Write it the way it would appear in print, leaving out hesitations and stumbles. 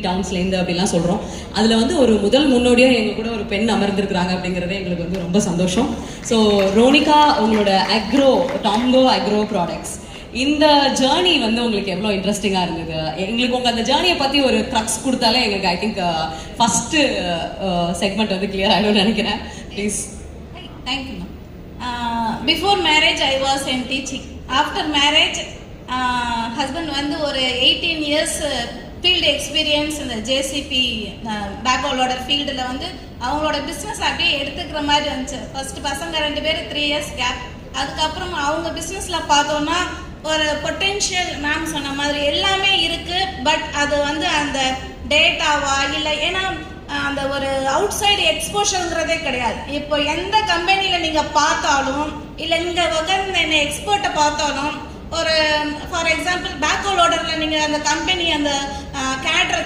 டவுன்ஸ்லேருந்து அப்படிலாம் சொல்கிறோம். அதில் வந்து ஒரு முதல் முன்னோடியாக எங்கள் கூட ஒரு பெண் அமர்ந்திருக்கிறாங்க அப்படிங்கிறதே எங்களுக்கு வந்து ரொம்ப சந்தோஷம். ஸோ ரோனிகா, உங்களோட டாம்கோ அக்ரோ ப்ராடக்ட்ஸ், இந்த ஜேர்னி வந்து உங்களுக்கு எவ்வளோ இன்ட்ரெஸ்டிங்காக இருந்தது? எங்களுக்கு உங்கள் அந்த ஜேர்னியை பற்றி ஒரு க்ரக்ஸ் கொடுத்தாலே எங்களுக்கு ஐ திங்க் ஃபஸ்ட்டு செக்மெண்ட் வந்து கிளியர் ஆகிடும்னு நினைக்கிறேன். Please. Thank you ma'am. Before marriage I was in teaching. After marriage husband வந்து ஒரு 18 years ஃபீல்டு எக்ஸ்பீரியன்ஸ் இந்த ஜேசிபி பேக்ஹோல் லோடர் ஃபீல்டில் வந்து அவங்களோட பிஸ்னஸ் அப்படியே எடுத்துக்கிற மாதிரி இருந்துச்சு. ஃபஸ்ட்டு பசங்க 2 பேர் 3 years கேப். அதுக்கப்புறம் அவங்க பிஸ்னஸில் பார்த்தோன்னா ஒரு பொட்டென்ஷியல் மேம் சொன்ன மாதிரி எல்லாமே இருக்குது. பட் அது வந்து அந்த டேட்டாவா இல்லை, ஏன்னா அந்த ஒரு அவுட் சைடு எக்ஸ்போஷருங்கிறதே கிடையாது. இப்போ எந்த கம்பெனியில் நீங்கள் பார்த்தாலும் இல்லை இங்கே உட்காந்து என்ன எக்ஸ்போர்ட்டை பார்த்தாலும், ஒரு ஃபார் எக்ஸாம்பிள் பேக்ஹோல் லோடரில் நீங்கள் அந்த கம்பெனி அந்த கேட்ரை